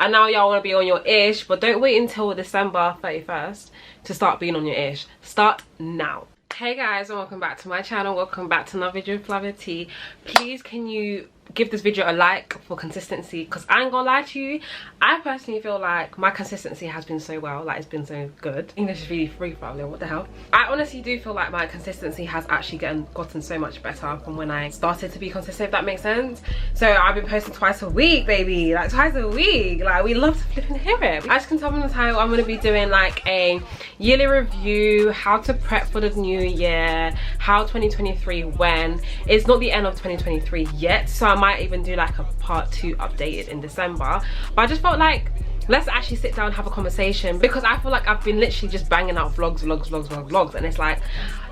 I know y'all want to be on your ish, but don't wait until December 31st to start being on your ish. Start now. Hey guys, and welcome back to my channel. Welcome back to another video with flaviaatee. Please can you give this video a like for consistency, because I ain't gonna lie to you, I personally feel like my consistency has been so well, like it's been so good. English is really free traveling, what the hell. I honestly do feel like my consistency has actually gotten so much better from when I started to be consistent, if that makes sense. So I've been posting twice a week, baby, like twice a week. Like, we love to flip and hear it. As you can tell from the title, I'm gonna be doing like a yearly review, how to prep for the new year, how 2023 went. It's not the end of 2023 yet, so I might even do like a part 2 updated in December, but I just felt like let's actually sit down and have a conversation, because I feel like I've been literally just banging out vlogs, and it's like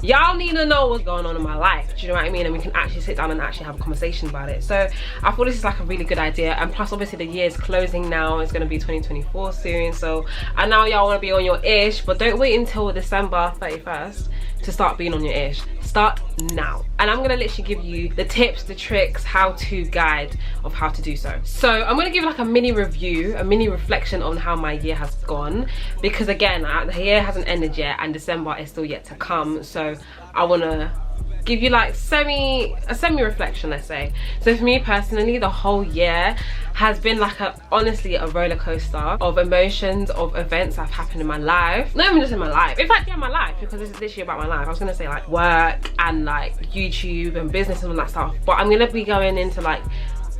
y'all need to know what's going on in my life, do you know what I mean? And we can actually sit down and actually have a conversation about it. So I thought this is like a really good idea, and plus obviously the year is closing now. It's going to be 2024 soon, so I know y'all want to be on your ish, but don't wait until December 31st to start being on your ish. Start now. And I'm gonna literally give you the tips, the tricks, how-to guide of how to do so. So I'm gonna give like a mini review, a mini reflection on how my year has gone, because again, the year hasn't ended yet and December is still yet to come. So I wanna give you like a semi reflection, let's say. So for me personally, the whole year has been like honestly a roller coaster of emotions, of events that have happened in my life. Not even just in my life, in fact, yeah, my life, because this is literally about my life. I was gonna say like work and like YouTube and business and all that stuff, but I'm gonna be going into like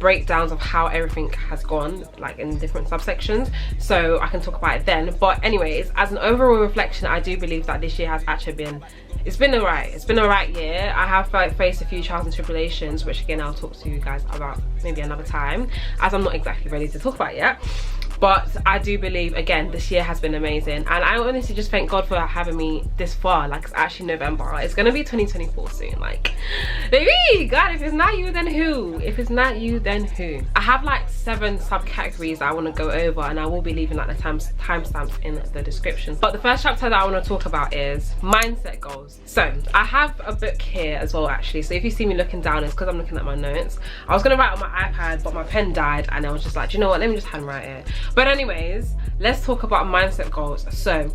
breakdowns of how everything has gone, like in different subsections, so I can talk about it then. But anyways, as an overall reflection, I do believe that this year has actually been, it's been alright year. I have faced a few trials and tribulations, which again I'll talk to you guys about maybe another time, as I'm not exactly ready to talk about it yet. But I do believe, again, this year has been amazing, and I honestly just thank God for having me this far. Like, it's actually November, it's gonna be 2024 soon. Like, baby, God, if it's not you, then who? If it's not you, then who? I have like 7 subcategories that I want to go over, and I will be leaving like the timestamps in the description. But the first chapter that I want to talk about is mindset goals. So I have a book here as well, actually, so if you see me looking down, it's because I'm looking at my notes. I was gonna write on my iPad, but my pen died, and I was just like, do you know what, let me just handwrite it. But anyways, let's talk about mindset goals. So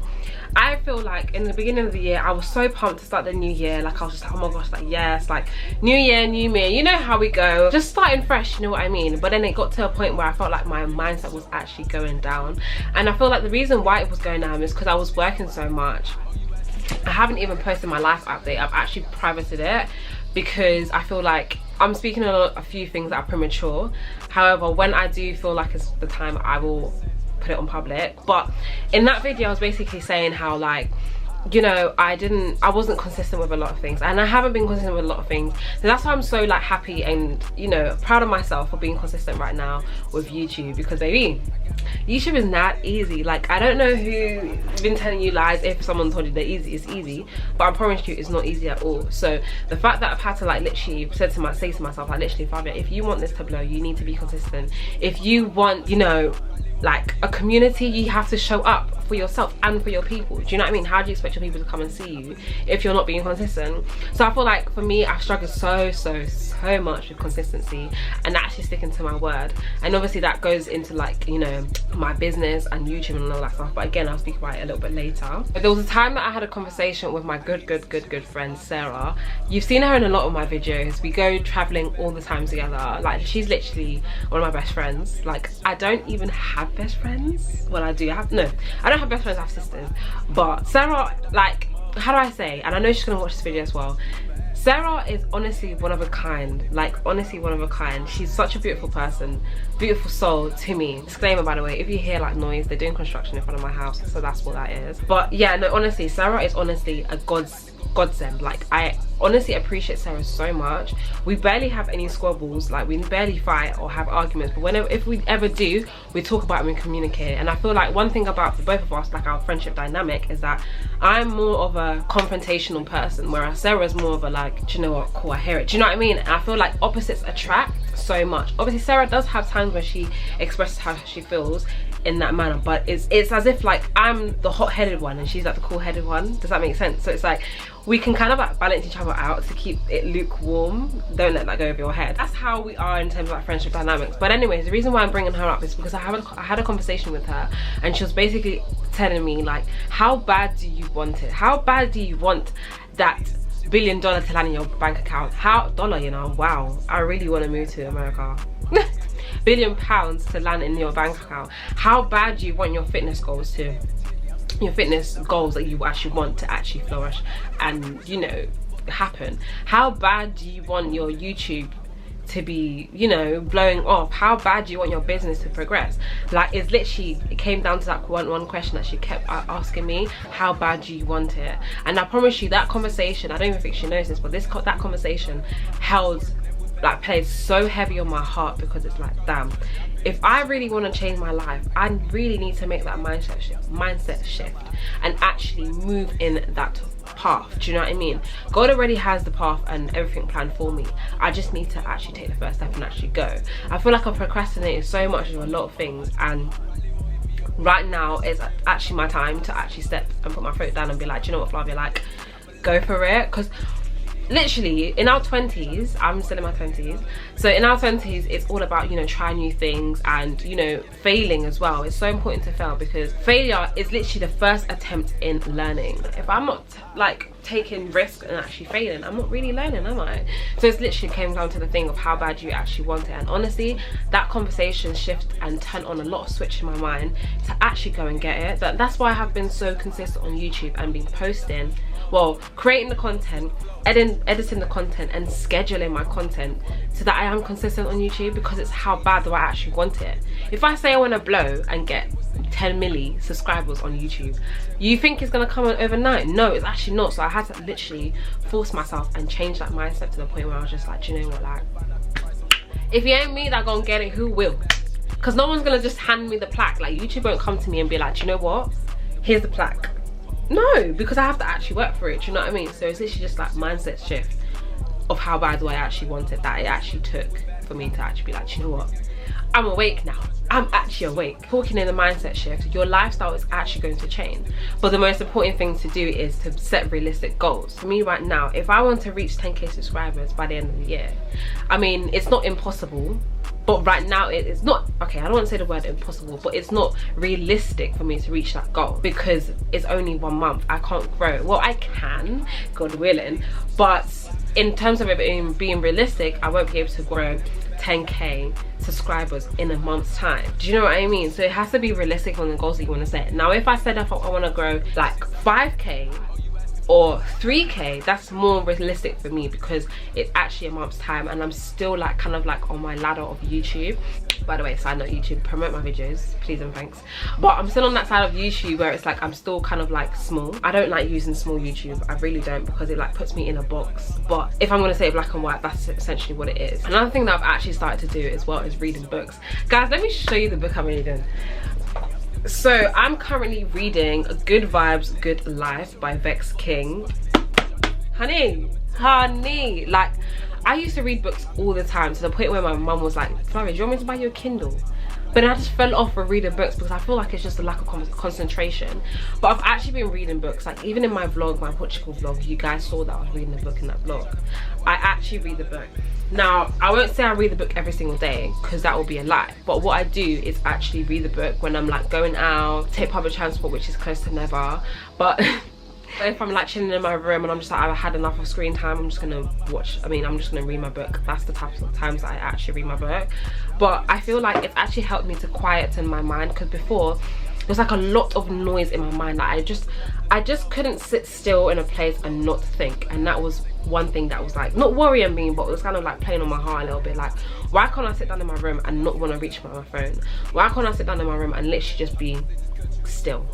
I feel like in the beginning of the year, I was so pumped to start the new year. Like, I was just like, oh my gosh, like, yes, like new year, new me, you know how we go, just starting fresh, you know what I mean? But then it got to a point where I felt like my mindset was actually going down, and I feel like the reason why it was going down is because I was working so much. I haven't even posted my life update. I've actually privated it, because I feel like I'm speaking a few things that are premature. However, when I do feel like it's the time, I will put it on public. But in that video, I was basically saying how, like, you know, I wasn't consistent with a lot of things, and I haven't been consistent with a lot of things. So that's why I'm so like happy and, you know, proud of myself for being consistent right now with YouTube, because baby, YouTube is not easy. Like, I don't know who's been telling you lies if someone told you that it's easy, but I promise you it's not easy at all. So the fact that I've had to like literally say to myself, like, literally, Fabia, if you want this to blow, you need to be consistent. If you want, you know, like a community, you have to show up for yourself and for your people. Do you know what I mean? How do you expect your people to come and see you if you're not being consistent? So I feel like for me, I've struggled so much with consistency and actually sticking to my word. And obviously that goes into like, you know, my business and YouTube and all that stuff, but again, I'll speak about it a little bit later. But there was a time that I had a conversation with my good friend Sarah. You've seen her in a lot of my videos. We go traveling all the time together. Like, she's literally one of my best friends. Like, I don't even have best friends. Well, I do. I don't have best friends, I have sisters. But Sarah, like, how do I say, and I know she's gonna watch this video as well, Sarah is honestly one of a kind. Like, honestly one of a kind. She's such a beautiful person, beautiful soul to me. Disclaimer, by the way, if you hear like noise, they're doing construction in front of my house, so that's what that is. But yeah, no, honestly, Sarah is honestly a godsend. Like, I honestly appreciate Sarah so much. We barely have any squabbles, like we barely fight or have arguments, but if we ever do, we talk about it and we communicate. And I feel like one thing about the both of us, like our friendship dynamic, is that I'm more of a confrontational person, whereas Sarah's more of a like, do you know what, cool, I hear it, do you know what I mean? And I feel like opposites attract so much. Obviously Sarah does have times where she expresses how she feels in that manner, but it's as if like I'm the hot-headed one and she's like the cool-headed one. Does that make sense? So it's like we can kind of like balance each other out to keep it lukewarm. Don't let that go over your head. That's how we are in terms of like friendship dynamics. But anyways, the reason why I'm bringing her up is because I had a conversation with her, and she was basically telling me like, how bad do you want it? How bad do you want that $1 billion to land in your bank account? How dollar, you know? Wow, I really want to move to America. £1 billion to land in your bank account. How bad do you want your fitness goals to, your fitness goals that you actually want to actually flourish and, you know, happen? How bad do you want your YouTube to be, you know, blowing off? How bad do you want your business to progress? Like, it's literally, it came down to that one question that she kept asking me, how bad do you want it? And I promise you, that conversation, I don't even think she knows this, but that conversation held, like, played so heavy on my heart, because it's like, damn, if I really want to change my life, I really need to make that mindset shift and actually move in that path. Do you know what I mean? God already has the path and everything planned for me. I just need to actually take the first step and actually go. I feel like I've procrastinated so much on a lot of things, and right now is actually my time to actually step and put my foot down and be like, do you know what, Flavia, like, go for it. Because literally in our 20s, I'm still in my 20s, so in our 20s it's all about, you know, trying new things and, you know, failing as well. It's so important to fail, because failure is literally the first attempt in learning. If I'm not like taking risks and actually failing, I'm not really learning, am I? So it's literally came down to the thing of how bad you actually want it. And honestly, that conversation shift and turned on a lot of switch in my mind to actually go and get it. That's why I have been so consistent on YouTube and been posting, well, creating the content, editing the content, and scheduling my content so that I am consistent on YouTube, because it's how bad do I actually want it. If I say I want to blow and get 10 milli subscribers on YouTube, you think it's gonna come on overnight? No, it's actually not. So I had to literally force myself and change that mindset to the point where I was just like, do you know what, like, if it ain't me that gonna get it, who will? Because no one's gonna just hand me the plaque. Like, YouTube won't come to me and be like, do you know what, here's the plaque. No, because I have to actually work for it. Do you know what I mean? So it's literally just like mindset shift of how bad do I actually want it, that it actually took for me to actually be like, do you know what, I'm awake now. I'm actually awake. Talking in the mindset shift, your lifestyle is actually going to change. But the most important thing to do is to set realistic goals. For me right now, if I want to reach 10k subscribers by the end of the year, I mean, it's not impossible, but right now it's not, okay, I don't want to say the word impossible, but it's not realistic for me to reach that goal, because it's only 1 month. I can't grow. Well, I can, God willing, but in terms of it being realistic, I won't be able to grow 10k subscribers in a month's time. Do you know what I mean? So it has to be realistic on the goals that you want to set. Now, if I said if I want to grow like 5k or 3k, that's more realistic for me, because it's actually a month's time and I'm still like kind of like on my ladder of YouTube. By the way, side note, YouTube, promote my videos, please and thanks. But I'm still on that side of YouTube where it's like I'm still kind of like small. I don't like using small YouTube, I really don't, because it like puts me in a box. But if I'm gonna say black and white, that's essentially what it is. Another thing that I've actually started to do as well is reading books. Guys, let me show you the book I'm reading. So I'm currently reading Good Vibes, Good Life by Vex King. Honey, like, I used to read books all the time, to the point where my mum was like, Florrie, do you want me to buy you a Kindle? But I just fell off of reading books because I feel like it's just a lack of concentration. But I've actually been reading books, like even in my vlog, my Portugal vlog, you guys saw that I was reading a book in that vlog. I actually read the book. Now, I won't say I read the book every single day, because that will be a lie. But what I do is actually read the book when I'm like going out, take public transport, which is close to never. But if I'm like chilling in my room and I'm just like, I've had enough of screen time, I'm just gonna I'm just gonna read my book. That's the types of times that I actually read my book. But I feel like it's actually helped me to quieten my mind, because before there was like a lot of noise in my mind. Like I just couldn't sit still in a place and not think. And that was one thing that was like not worrying me, but it was kind of like playing on my heart a little bit. Like, why can't I sit down in my room and not want to reach for my phone? Why can't I sit down in my room and literally just be still?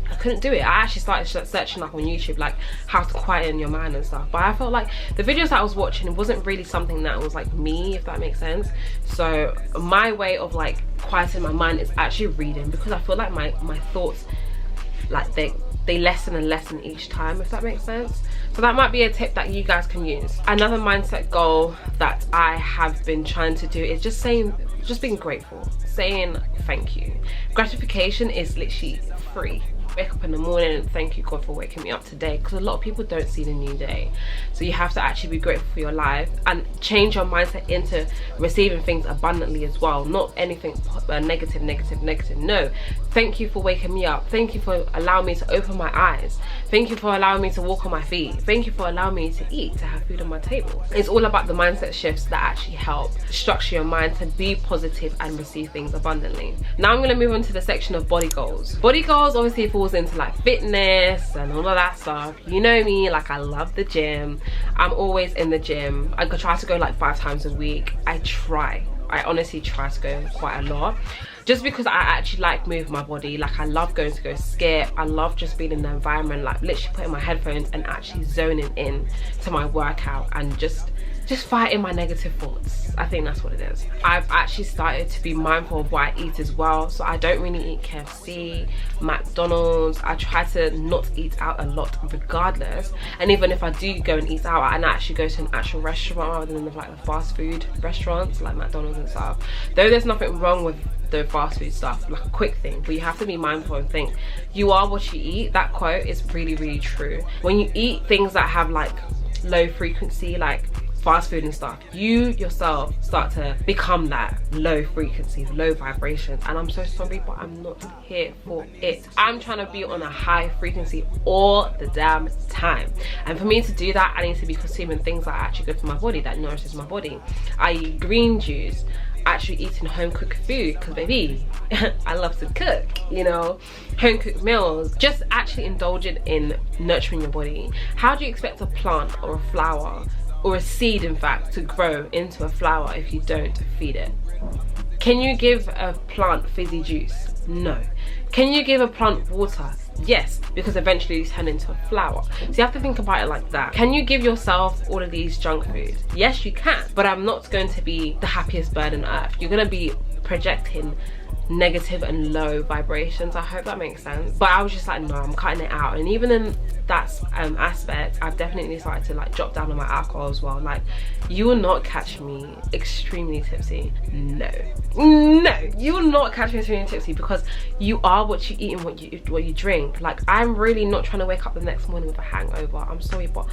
I couldn't do it. I actually started searching like on YouTube, like how to quieten your mind and stuff. But I felt like the videos that I was watching, it wasn't really something that was like me, if that makes sense. So my way of like quieting my mind is actually reading, because I feel like my thoughts, like they lessen and lessen each time, if that makes sense. So that might be a tip that you guys can use. Another mindset goal that I have been trying to do is just being grateful, saying thank you. Gratification is literally free. Wake up in the morning and thank you, God, for waking me up today, because a lot of people don't see the new day. So you have to actually be grateful for your life and change your mindset into receiving things abundantly as well, not anything negative. No, thank you for waking me up, thank you for allowing me to open my eyes, thank you for allowing me to walk on my feet, thank you for allowing me to eat, to have food on my table. It's all about the mindset shifts that actually help structure your mind to be positive and receive things abundantly. Now I'm going to move on to the section of body goals. Body goals obviously falls into like fitness and all of that stuff. You know me, like I love the gym. I'm always in the gym. I could try to go like 5 times a week. I honestly try to go quite a lot, just because I actually like moving my body. Like I love going to go skip. I love just being in the environment, like literally putting my headphones and actually zoning in to my workout and just fighting my negative thoughts. I think that's what it is. I've actually started to be mindful of what I eat as well. So I don't really eat KFC, McDonald's. I try to not eat out a lot regardless. And even if I do go and eat out, I actually go to an actual restaurant rather than like the fast food restaurants like McDonald's and stuff. Though there's nothing wrong with the fast food stuff, like a quick thing, but you have to be mindful and think you are what you eat. That quote is really, really true. When you eat things that have like low frequency, like fast food and stuff, you yourself start to become that low frequency, low vibrations. And I'm so sorry, but I'm not here for it. I'm trying to be on a high frequency all the damn time, and for me to do that, I need to be consuming things that are actually good for my body, that nourishes my body, i.e. green juice, actually eating home cooked food, because baby I love to cook, you know, home cooked meals, just actually indulging in nurturing your body. How do you expect a plant or a flower, or a seed in fact, to grow into a flower if you don't feed it? Can you give a plant fizzy juice? No. Can you give a plant water? Yes, because eventually it's turned into a flower. So you have to think about it like that. Can you give yourself all of these junk foods? Yes, you can, but I'm not going to be the happiest bird on earth. You're going to be projecting negative and low vibrations. I hope that makes sense. But I was just like, no, I'm cutting it out. And even in that aspect, I've definitely started to like drop down on my alcohol as well. Like, you will not catch me extremely tipsy. No, you will not catch me extremely tipsy, because you are what you eat and what you drink. Like, I'm really not trying to wake up the next morning with a hangover. I'm sorry, but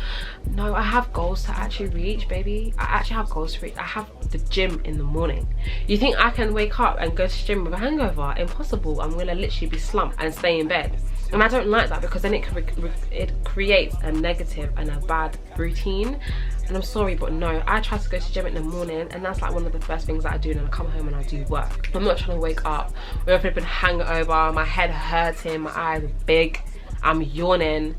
no, I have goals to actually reach, baby. I actually have goals to reach. I have the gym in the morning. You think I can wake up and go to the gym with a hangover? Impossible. I'm gonna literally be slumped and stay in bed. And I don't like that, because then it creates a negative and a bad routine. And I'm sorry, but no, I try to go to the gym in the morning, and that's like one of the first things that I do, and I come home and I do work. I'm not trying to wake up with a flipping hangover, my head hurting, my eyes are big, I'm yawning.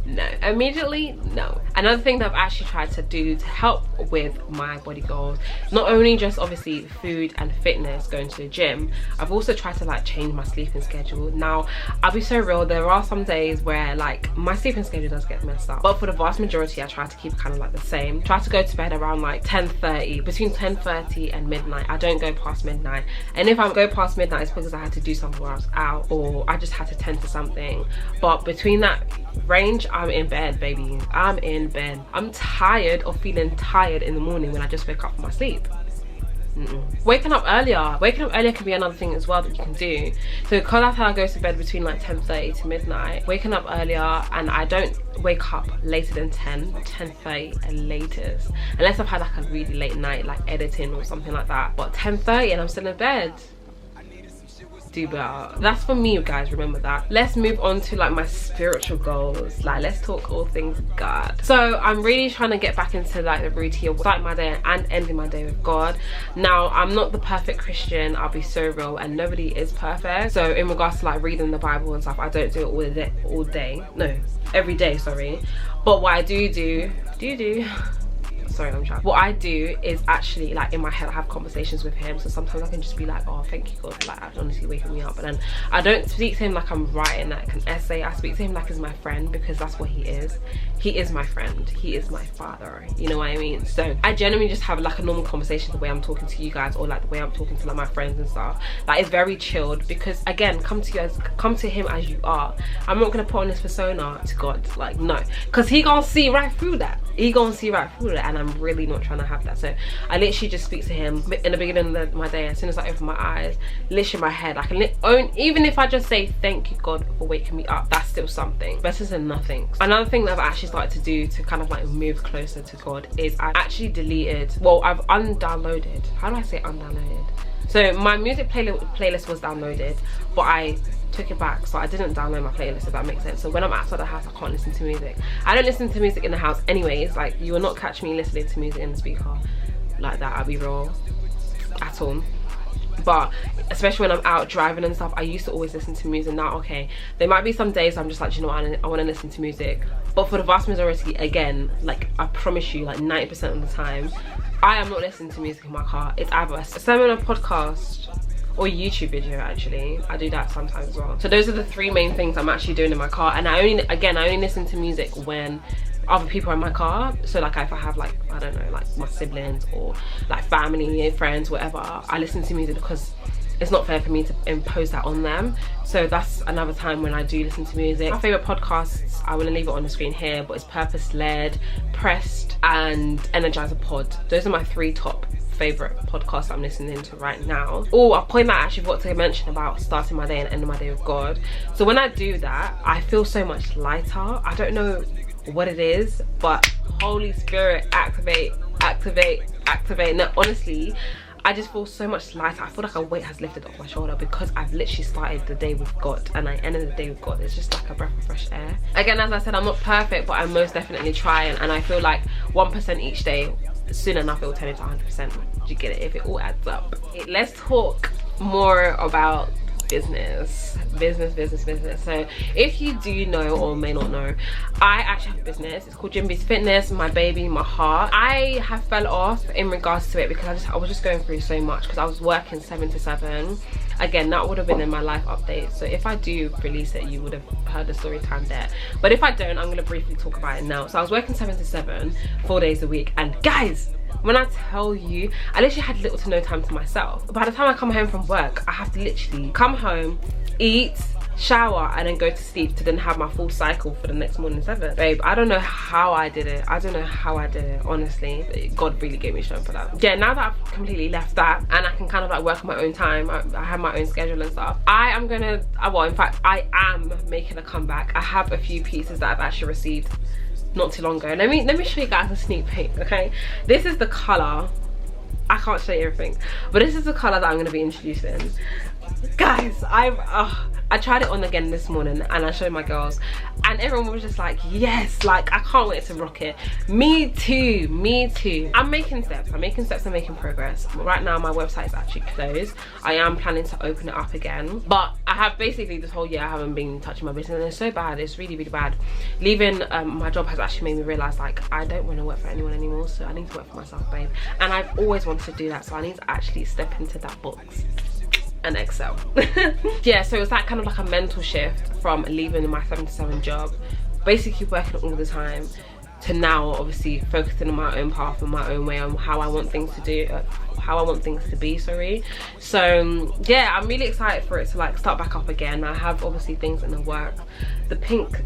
No, immediately no. Another thing that I've actually tried to do to help with my body goals, not only just obviously food and fitness, going to the gym, I've also tried to like change my sleeping schedule. Now, I'll be so real, there are some days where like my sleeping schedule does get messed up, but for the vast majority I try to keep it kind of like the same. Try to go to bed around like 10:30, between 10:30 and midnight. I don't go past midnight, and if I go past midnight, it's because I had to do something where I was out, or I just had to tend to something. But between that range, I'm in bed, baby. I'm in bed. I'm tired of feeling tired in the morning when I just wake up from my sleep. Waking up earlier can be another thing as well that you can do. So because that's how I go to bed, between like 10:30 to midnight, waking up earlier, and I don't wake up later than 10:30 at latest, unless I've had like a really late night, like editing or something like that. But 10:30 and I'm still in bed. Do better. That's for me, guys, remember that. Let's move on to like my spiritual goals. Like, let's talk all things God. So I'm really trying to get back into like the routine of starting my day and ending my day with God. Now, I'm not the perfect Christian, I'll be so real, and nobody is perfect. So in regards to like reading the Bible and stuff, I don't do it every day, sorry. But what I do sorry, I'm trying. What I do is actually, like, in my head I have conversations with him, so sometimes I can just be like, oh, thank you God, like, honestly waking me up. But then I don't speak to him like I'm writing like an essay. I speak to him like he's my friend, because that's what he is. He is my friend, he is my father, you know what I mean? So I genuinely just have like a normal conversation the way I'm talking to you guys, or like the way I'm talking to like my friends and stuff. Like, it's very chilled, because again, come to him as you are. I'm not gonna put on this persona to God, like, no, because he gonna see right through that. He gonna see right through that, and I'm really not trying to have that. So I literally just speak to him in the beginning of my day. As soon as I open my eyes, literally my head, I can even if I just say thank you God for waking me up, that's still something better than nothing. Another thing that I've actually started to do to kind of like move closer to God is I actually deleted, well, I've undownloaded, how do I say undownloaded? So my music playlist was downloaded, but I took it back, so I didn't download my playlist, if that makes sense. So when I'm outside the house, I can't listen to music. I don't listen to music in the house anyways. Like, you will not catch me listening to music in the speaker like that, I'll be real, at all. But especially when I'm out driving and stuff, I used to always listen to music. Now, okay, there might be some days I'm just like, you know what, I want to listen to music, but for the vast majority, again, like, I promise you, like 90% of the time, I am not listening to music in my car. It's either a seminar, podcast, or YouTube video. Actually, I do that sometimes as well. So those are the three main things I'm actually doing in my car. And I only listen to music when other people are in my car. So like, if I have like, I don't know, like my siblings or like family, friends, whatever, I listen to music because it's not fair for me to impose that on them. So that's another time when I do listen to music. My favorite podcasts, I want to leave it on the screen here, but it's Purpose Led, Pressed, and Energizer Pod. Those are my three top favorite podcasts I'm listening to right now. Oh, a point that I actually forgot to mention about starting my day and ending my day with God. So when I do that, I feel so much lighter. I don't know what it is, but Holy Spirit, activate. No, honestly, I just feel so much lighter. I feel like a weight has lifted off my shoulder, because I've literally started the day with God and I ended the day with God. It's just like a breath of fresh air. Again, as I said, I'm not perfect, but I'm most definitely trying, and I feel like 1% each day, soon enough it will turn into 100%. Do you get it? If it all adds up. Okay, let's talk more about business. So if you do know or may not know, I actually have a business. It's called Jimby's Fitness, my baby, my heart. I have fell off in regards to it because I was just going through so much, because I was working 7 to 7. Again, that would have been in my life update, so if I do release it, you would have heard the story time there. But if I don't, I'm going to briefly talk about it now. So I was working 7 to 7 4 days a week, and guys, when I tell you, I literally had little to no time to myself. By the time I come home from work, I have to literally come home, eat, shower, and then go to sleep to then have my full cycle for the next morning 7. Babe, I don't know how I did it. I don't know how I did it, honestly. God really gave me strength for that. Yeah, now that I've completely left that and I can kind of like work on my own time, I have my own schedule and stuff, I am gonna, well, in fact, I am making a comeback. I have a few pieces that I've actually received not too long ago. Let me show you guys a sneak peek, okay? This is the color. I can't show you everything, but this is the color that I'm going to be introducing. Guys, I tried it on again this morning and I showed my girls and everyone was just like, yes, like I can't wait to rock it. Me too. I'm making steps and making progress. Right now my website is actually closed. I am planning to open it up again, but I have basically this whole year I haven't been touching my business, and it's so bad. It's really bad. Leaving my job has actually made me realize, like, I don't want to work for anyone anymore, so I need to work for myself, babe. And I've always wanted to do that, so I need to actually step into that box and excel. Yeah, so it's like kind of like a mental shift from leaving my 7 to 7 job, basically working all the time, to now obviously focusing on my own path and my own way on how I want things to do, how I want things to be, sorry. So yeah, I'm really excited for it to like start back up again. I have obviously things in the work. The pink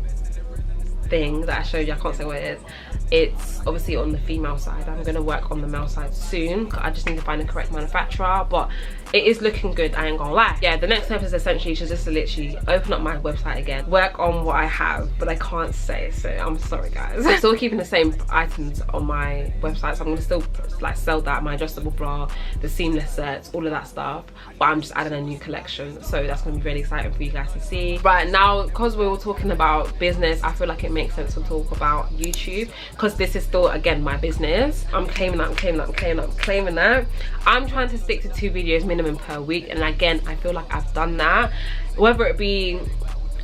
thing that I showed you, I can't say what it is. It's obviously on the female side. I'm gonna work on the male side soon. I just need to find the correct manufacturer, but it is looking good, I ain't gonna lie. Yeah, the next step is essentially to just literally open up my website again, work on what I have, but I can't say, so I'm sorry guys. I'm still keeping the same items on my website, so I'm gonna still like sell that, my adjustable bra, the seamless sets, all of that stuff, but I'm just adding a new collection, so that's gonna be really exciting for you guys to see. Right now, because we were talking about business, I feel like it makes sense to talk about YouTube, because this is still, again, my business. I'm claiming that, I'm claiming that. I'm trying to stick to 2 videos minimum per week, and again, I feel like I've done that. Whether it be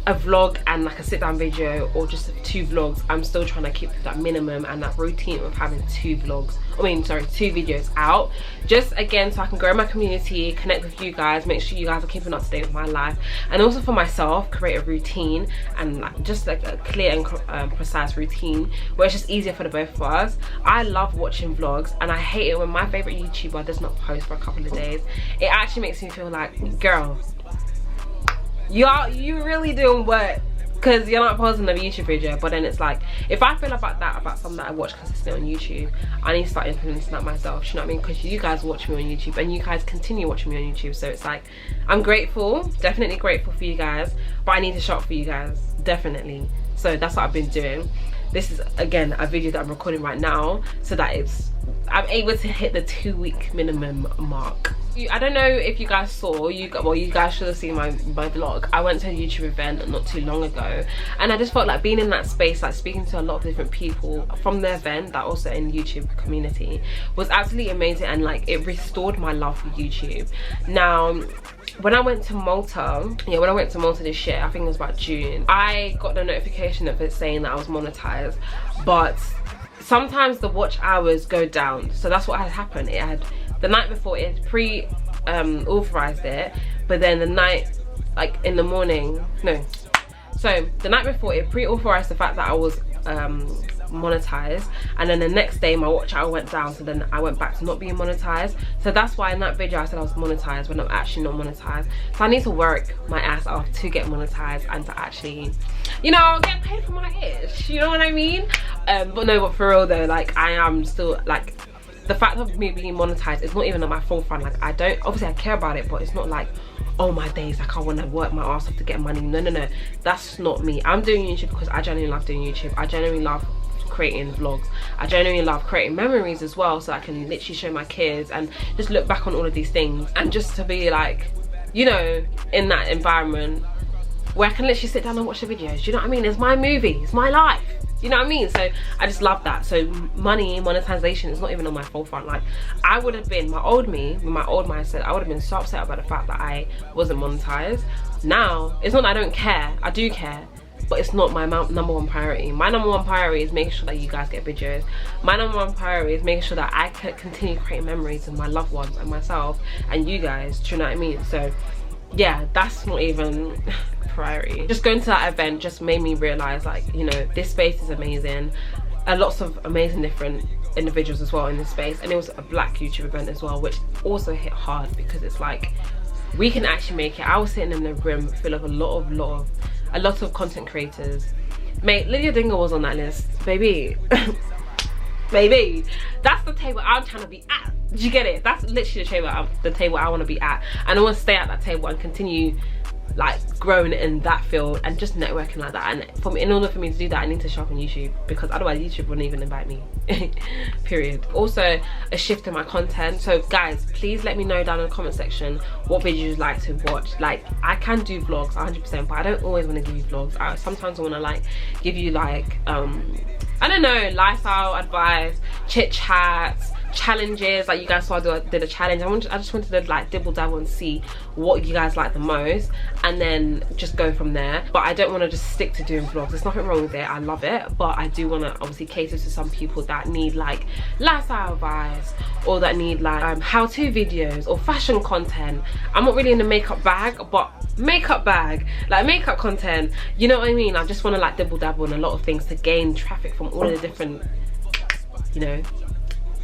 a vlog and like a sit down video or just 2 vlogs, I'm still trying to keep that minimum and that routine of having 2 vlogs, I mean sorry, 2 videos out, just again so I can grow my community, connect with you guys, make sure you guys are keeping up to date with my life, and also for myself, create a routine and like just like a clear and precise routine where it's just easier for the both of us. I love watching vlogs and I hate it when my favorite YouTuber does not post for a couple of days. It actually makes me feel like, girl, you really doing what? Because you're not posting a YouTube video. But then it's like, if I feel about that about something that I watch consistently on YouTube, I need to start implementing that myself, you know what I mean? Because you guys watch me on YouTube and you guys continue watching me on YouTube, so it's like, I'm grateful, definitely grateful for you guys, but I need to shop for you guys, definitely. So that's what I've been doing. This is again a video that I'm recording right now so that I'm able to hit the 2-week minimum mark. I don't know if you guys saw, you guys should have seen my vlog. I went to a YouTube event not too long ago and I just felt like being in that space, like speaking to a lot of different people from the event that also in YouTube community, was absolutely amazing, and like it restored my love for YouTube. Now when I went to Malta, when I went to Malta this year, I think it was about June, I got the notification of it saying that I was monetized, but sometimes the watch hours go down. So that's what had happened. It had, the night before it had authorized it, but then the night, like in the morning, no, so the night before it pre-authorized the fact that I was monetized, and then the next day my watch hour went down, so then I went back to not being monetized. So that's why in that video I said I was monetized when I'm actually not monetized. So I need to work my ass off to get monetized and to actually, you know, get paid for my ish, you know what I mean? But for real though, like I am still like, the fact of me being monetized is not even on my forefront. Like I don't, obviously I care about it, but it's not like, oh my days, like I want to work my ass off to get money. No, that's not me. I'm doing YouTube because I genuinely love doing YouTube. I genuinely love creating vlogs. I genuinely love creating memories as well, so I can literally show my kids and just look back on all of these things, and just to be like, you know, in that environment where I can literally sit down and watch the videos, you know what I mean? It's my movie, it's my life, you know what I mean? So I just love that. So monetization is not even on my forefront. Like I would have been, my old me, with my old mindset, I would have been so upset about the fact that I wasn't monetized. Now it's not that I don't care, I do care, but it's not my number 1 priority. My number 1 priority is making sure that you guys get videos. My number 1 priority is making sure that I can continue creating memories with my loved ones and myself and you guys, do you know what I mean? So yeah, that's not even priority. Just going to that event just made me realize, like, you know, this space is amazing, lots of amazing different individuals as well in this space, and it was a black YouTube event as well, which also hit hard because it's like we can actually make it. I was sitting in a room full of a lot of content creators. Mate, Lydia Dingle was on that list, baby. Baby, that's the table I'm trying to be at. Do you get it? That's literally the table I want to be at, and I want to stay at that table and continue like growing in that field and just networking like that. And in order for me to do that, I need to shop on YouTube, because otherwise YouTube wouldn't even invite me. Period. Also a shift in my content. So guys, please let me know down in the comment section what videos you'd like to watch. Like I can do vlogs 100%, but I don't always want to give you vlogs. Sometimes I want to like give you like I don't know, lifestyle advice, chit chats, challenges. Like you guys saw I did a challenge. I just wanted to like dibble dabble and see what you guys like the most, and then just go from there. But I don't want to just stick to doing vlogs. There's nothing wrong with it, I love it, but I do want to obviously cater to some people that need like lifestyle advice, or that need like how-to videos or fashion content. I'm not really in the makeup bag, but makeup content, you know what I mean? I just want to like dibble dabble in a lot of things to gain traffic from all of the different, you know,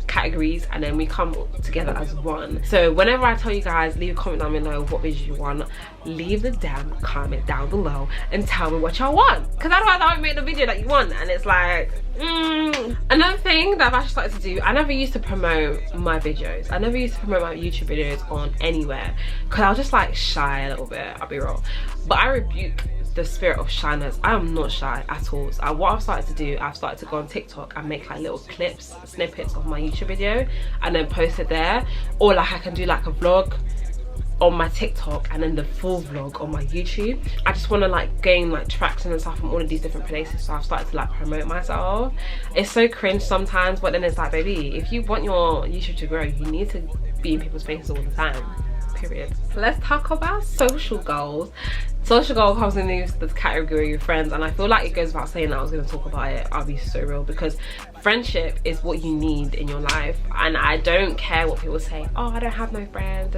categories, and then we come together as one. So whenever I tell you guys, leave a comment down below what videos you want. Leave the damn comment down below and tell me what y'all want, because otherwise I won't make the video that you want. And it's like another thing that I've actually started to do, I never used to promote my videos, I never used to promote my YouTube videos on anywhere, because I was just like shy a little bit, I'll be real. But I rebuke the spirit of shyness. I am not shy at all. So what I've started to do, I've started to go on TikTok and make like little clips, snippets of my YouTube video, and then post it there. Or like I can do like a vlog on my TikTok and then the full vlog on my YouTube. I just want to like gain like traction and stuff from all of these different places, so I've started to like promote myself. It's so cringe sometimes, but then it's like, baby, if you want your YouTube to grow, you need to be in people's faces all the time. period. So let's talk about social goals. Social goal comes in this category of friends, and I feel like it goes without saying that I was going to talk about it. I'll be so real, because friendship is what you need in your life, and I don't care what people say. Oh, I don't have no friends.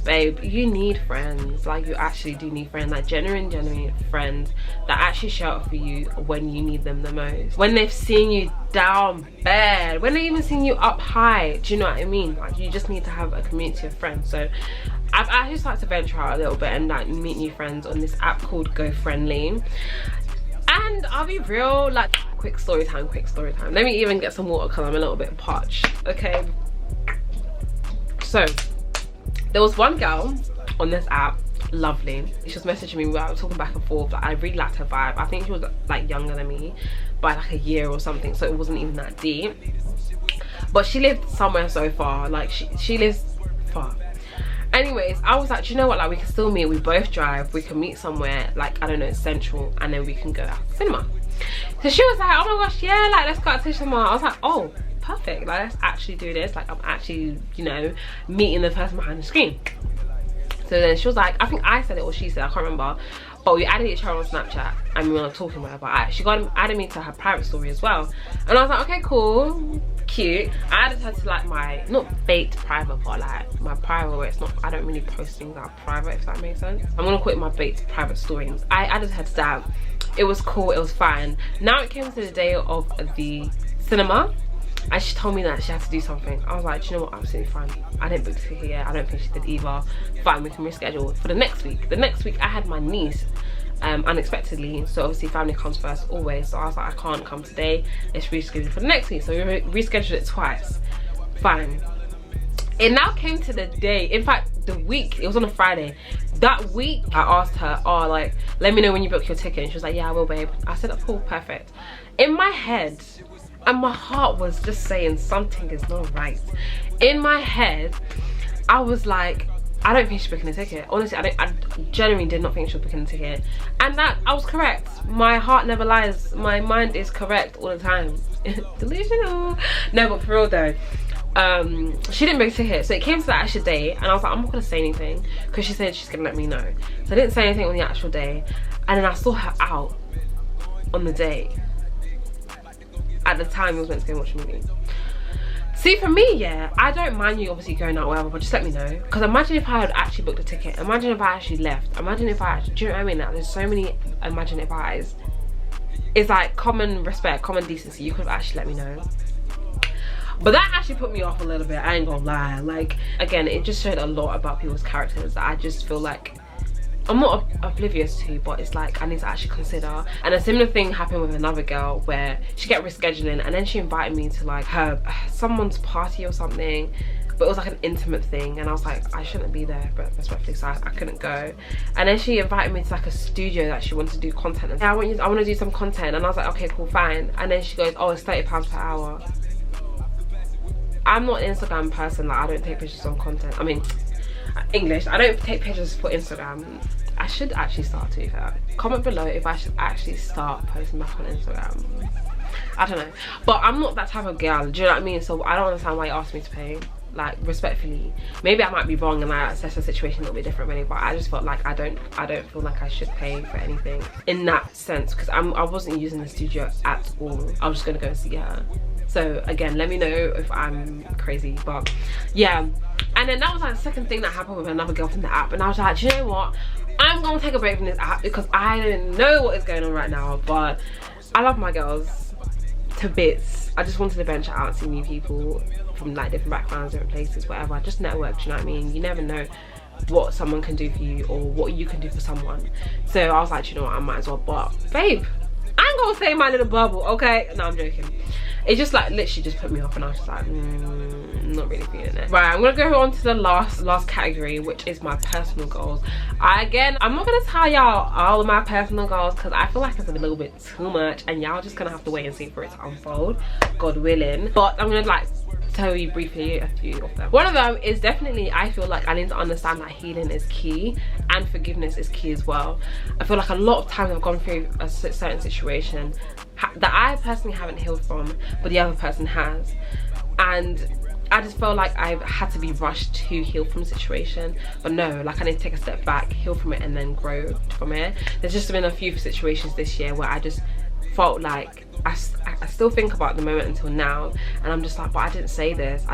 Babe, you need friends. Like, you actually do need friends, like genuine friends that actually show up for you when you need them the most, when they've seen you down bad, when they've even seen you up high. Do you know what I mean? Like, you just need to have a community of friends. So I've actually started to venture out a little bit and like meet new friends on this app called Go Friendly. And I'll be real, like, quick story time. Let me even get some water because I'm a little bit parched. Okay, so there was one girl on this app, lovely. She was messaging me, we were talking back and forth. Like, I really liked her vibe. I think she was like younger than me by like a year or something, so it wasn't even that deep. But she lived somewhere so far, like she lives far. Anyways, I was like, do you know what, like, we can still meet. We both drive, we can meet somewhere, like, I don't know, central, and then we can go out to cinema. So she was like, oh my gosh, yeah, like, let's go out to cinema. I was like, oh, perfect, like, let's actually do this. Like, I'm actually, you know, meeting the person behind the screen. So then she was like, I think I said it or she said, I can't remember, but we added each other on Snapchat and we were talking about it. But she added me to her private story as well, and I was like, okay, cool, cute. I added her to like my, not baked private, but like my private where it's not, I don't really post things out private, if that makes sense. I'm gonna call it my baked private stories. I added her to that. It was cool, it was fine. Now it came to the day of the cinema, and she told me that she had to do something. I was like, do you know what, absolutely fine. I didn't book the ticket yet, I don't think she did either. Fine, we can reschedule for the next week. The next week I had my niece unexpectedly, so obviously family comes first always. So I was like, I can't come today, let's reschedule for the next week. So we rescheduled it twice. Fine. It now came to the day, in fact the week, it was on a Friday. That week I asked her, oh, like, let me know when you book your ticket, and she was like, yeah, I will, babe. I said, oh, cool, perfect. In my head, and my heart was just saying something is not right. In my head, I was like, I don't think she's booking a ticket. Honestly, I genuinely did not think she was booking a ticket. And that, I was correct. My heart never lies. My mind is correct all the time. Delusional. No, but for real though, she didn't book a ticket. So it came to the actual day, and I was like, I'm not gonna say anything, because she said she's gonna let me know. So I didn't say anything on the actual day. And then I saw her out on the day. At the time, we was meant to go and watch a movie. See, for me, yeah, I don't mind you obviously going out, whatever, but just let me know. Because imagine if I had actually booked a ticket. Imagine if I actually left. Imagine if I actually, do you know what I mean? Like, there's so many imagine if I's. It's like common respect, common decency. You could have actually let me know. But that actually put me off a little bit, I ain't gonna lie. Like, again, it just showed a lot about people's characters that I just feel like I'm not oblivious to, but it's like I need to actually consider. And a similar thing happened with another girl where she kept rescheduling, and then she invited me to like someone's party or something, but it was like an intimate thing, and I was like, I shouldn't be there, but respectfully, so I couldn't go. And then she invited me to like a studio that she wanted to do content, and I want to do some content, and I was like, okay, cool, fine. And then she goes, oh, it's £30 per hour. I'm not an Instagram person, like I don't take pictures on content. I mean, English, I don't take pictures for Instagram. I should actually start to do that. Comment below if I should actually start posting back on Instagram. I don't know, but I'm not that type of girl, do you know what I mean? So I don't understand why you asked me to pay. Like, respectfully, maybe I might be wrong and I assess the situation a little bit differently, but I just felt like I don't feel like I should pay for anything in that sense, because I wasn't using the studio at all. I was just gonna go and see her. So again, let me know if I'm crazy, but yeah. And then that was like the second thing that happened with another girl from the app, and I was like, do you know what, I'm gonna take a break from this app because I don't know what is going on right now. But I love my girls to bits. I just wanted to venture out and see new people from like different backgrounds, different places, whatever. Just network, do you know what I mean? You never know what someone can do for you or what you can do for someone. So I was like, you know what, I might as well. But babe, I ain't gonna stay in my little bubble, okay? No, I'm joking. It just like literally just put me off, and I was just like, not really feeling it. Right, I'm gonna go on to the last category, which is my personal goals. I'm not gonna tell y'all all of my personal goals because I feel like it's a little bit too much, and y'all just gonna have to wait and see for it to unfold, God willing. But I'm gonna like tell you briefly a few of them. One of them is definitely, I feel like I need to understand that healing is key and forgiveness is key as well. I feel like a lot of times I've gone through a certain situation that I personally haven't healed from, but the other person has, and I just felt like I've had to be rushed to heal from the situation, but no, like I need to take a step back, heal from it, and then grow from it. There's just been a few situations this year where I just felt like I still think about the moment until now, and I'm just like, but I didn't say this.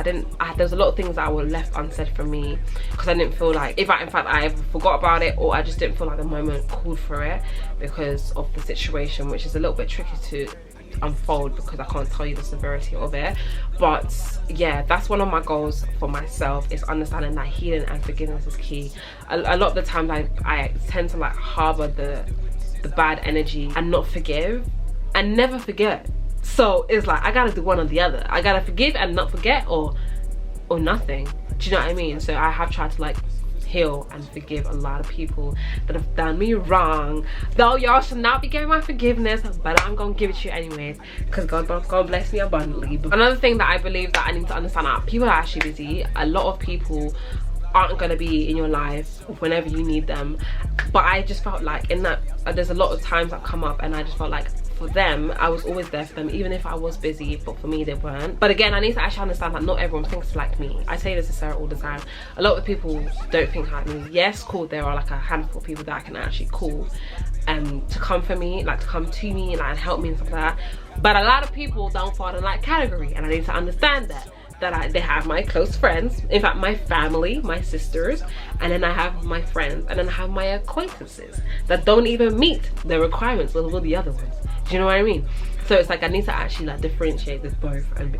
There's a lot of things that were left unsaid from me because I didn't feel like, in fact I ever forgot about it, or I just didn't feel like the moment called for it because of the situation, which is a little bit tricky to unfold because I can't tell you the severity of it. But yeah, that's one of my goals for myself, is understanding that healing and forgiveness is key. A lot of the times I tend to like harbor the bad energy and not forgive and never forget. So it's like I gotta do one or the other. I gotta forgive and not forget, or nothing. Do you know what I mean? So I have tried to like heal and forgive a lot of people that have done me wrong, though y'all should not be getting my forgiveness, but I'm gonna give it to you anyways because God bless me abundantly. But another thing that I believe that I need to understand, that people are actually busy. A lot of people aren't going to be in your life whenever you need them, but I just felt like in that there's a lot of times that come up, and I just felt like for them I was always there for them even if I was busy, but for me they weren't. But again, I need to actually understand that not everyone thinks like me. I say this to Sarah all the time, a lot of people don't think like me. Yes, cool, there are like a handful of people that I can actually call to come for me, like to come to me like, and help me and stuff like that, but a lot of people don't fall in that category, and I need to understand that they have my close friends, in fact my family, my sisters, and then I have my friends, and then I have my acquaintances that don't even meet the requirements of all the other ones. Do you know what I mean? So it's like I need to actually like differentiate this both, and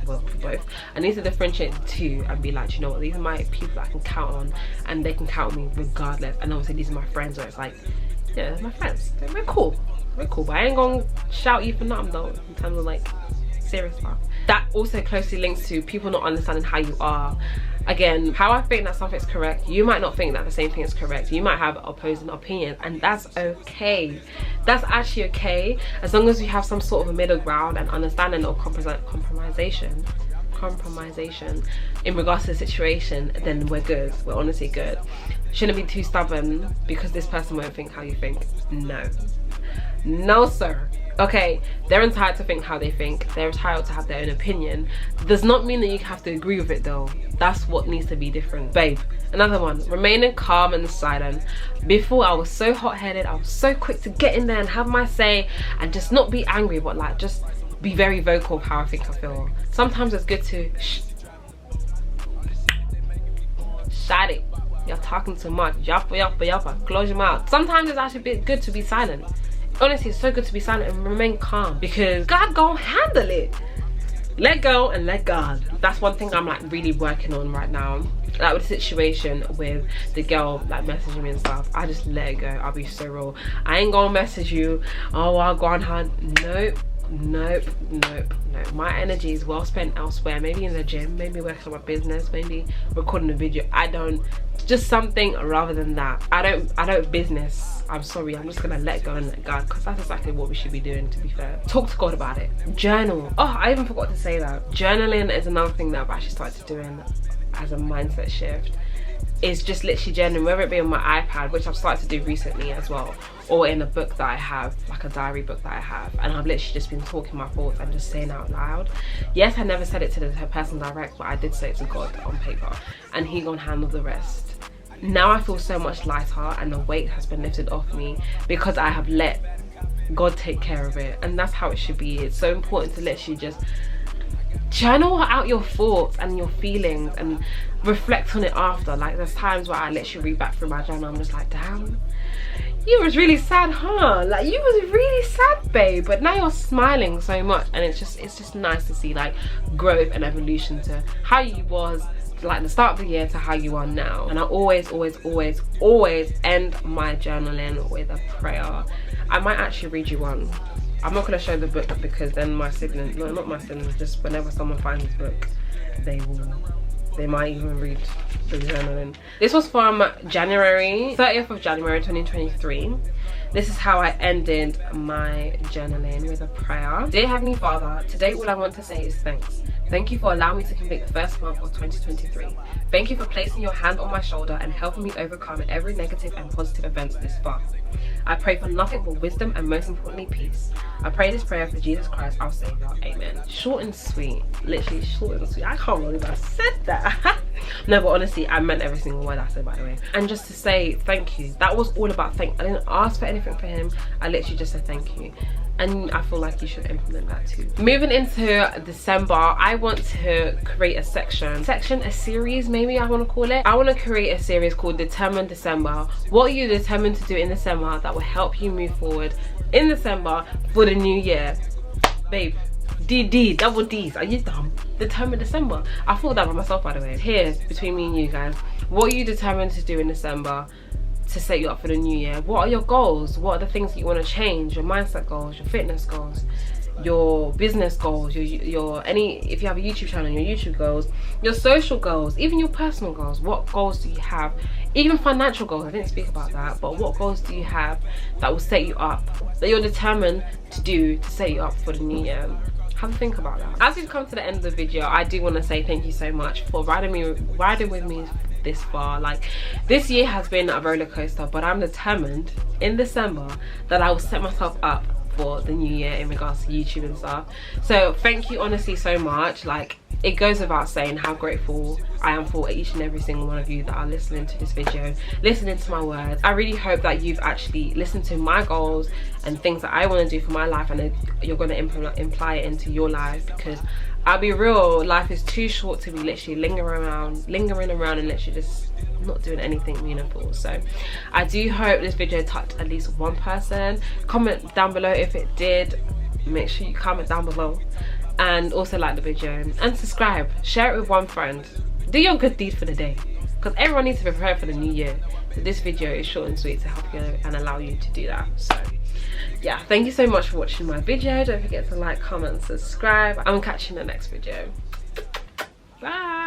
well, for both I need to differentiate the two and be like, you know what, these are my people that I can count on, and they can count on me regardless. And obviously these are my friends where it's like, yeah, they're my friends, we're cool, but I ain't gonna shout you for nothing though, in terms of like serious stuff. That also closely links to people not understanding how you are. Again, how I think that something's correct, you might not think that the same thing is correct. You might have opposing opinions, and that's okay. That's actually okay, as long as we have some sort of a middle ground and understanding or compromisation in regards to the situation, then we're good. We're honestly good. Shouldn't be too stubborn because this person won't think how you think. No sir. Okay, they're entitled to think how they think, they're entitled to have their own opinion. Does not mean that you have to agree with it though. That's what needs to be different. Babe, another one, remaining calm and silent. Before I was so hot-headed, I was so quick to get in there and have my say and just not be angry, but like just be very vocal of how I think I feel. Sometimes it's good to shut it. You're talking too much. Yappa, close your mouth. Sometimes it's actually good to be silent. Honestly, it's so good to be silent and remain calm because God gonna handle it. Let go and let God. That's one thing I'm like really working on right now. Like with the situation with the girl like messaging me and stuff, I just let it go. I'll be so real. I ain't gonna message you, oh I'll go on her. Nope. My energy is well spent elsewhere, maybe in the gym, maybe working on my business, maybe recording a video. Just something rather than that. I don't business. I'm sorry, I'm just gonna let go and let God, because that's exactly what we should be doing, to be fair. Talk to God about it. Journal. Oh, I even forgot to say that. Journaling is another thing that I've actually started doing as a mindset shift. Is just literally journaling, whether it be on my iPad, which I've started to do recently as well, or in a book that I have, like a diary book that I have, and I've literally just been talking my thoughts and just saying out loud. Yes, I never said it to the person direct, but I did say it to God on paper, and he gonna handle the rest. Now I feel so much lighter and the weight has been lifted off me because I have let God take care of it, and that's how it should be. It's so important to literally just journal out your thoughts and your feelings and reflect on it after. Like there's times where I literally read back through my journal, I'm just like, damn, you was really sad, huh? Like you was really sad, babe, but now you're smiling so much, and it's just nice to see like growth and evolution to how you was like the start of the year to how you are now. And I always end my journaling with a prayer. I might actually read you one. I'm not going to show the book because then my siblings, no, not my siblings, just whenever someone finds this book, they might even read the journaling. This was from January 30th of January 2023. this is how I ended my journaling, with a prayer. Dear Heavenly Father, today all I want to say is thanks. Thank you for allowing me to complete the first month of 2023. Thank you for placing your hand on my shoulder and helping me overcome every negative and positive events this far. I pray for nothing but wisdom and most importantly peace. I pray this prayer for Jesus Christ, our Savior. Amen. Short and sweet. Literally short and sweet. I can't believe I said that. No, but honestly, I meant every single word I said, by the way. And just to say thank you. That was all about thank. I didn't ask for anything for him. I literally just said thank you. And I feel like you should implement that too. Moving into December, I want to create a a series maybe I want to call it. I want to create a series called Determined December. What are you determined to do in December that will help you move forward in December for the new year? Babe, DD, double D's, are you dumb? Determined December. I thought that by myself, by the way. Here, between me and you guys, what are you determined to do in December to set you up for the new year? What are your goals? What are the things that you want to change? Your mindset goals, your fitness goals, your business goals, your if you have a YouTube channel, your YouTube goals, your social goals, even your personal goals. What goals do you have? Even financial goals, I didn't speak about that, but what goals do you have that will set you up, that you're determined to do to set you up for the new year? Have a think about that. As we've come to the end of the video, I do want to say thank you so much for riding with me this far. Like, this year has been a roller coaster, but I'm determined in December that I will set myself up for the new year in regards to YouTube and stuff. So thank you honestly so much. Like, it goes without saying how grateful I am for each and every single one of you that are listening to this video, listening to my words. I really hope that you've actually listened to my goals and things that I want to do for my life, and you're going to imply it into your life, because I'll be real, life is too short to be literally lingering around and literally just not doing anything meaningful. So I do hope this video touched at least one person. Comment down below if it did. Make sure you comment down below, and also like the video and subscribe. Share it with one friend. Do your good deed for the day, because everyone needs to prepare for the new year. So this video is short and sweet to help you and allow you to do that. So yeah, thank you so much for watching my video. Don't forget to like, comment, subscribe. I'm catching the next video. Bye.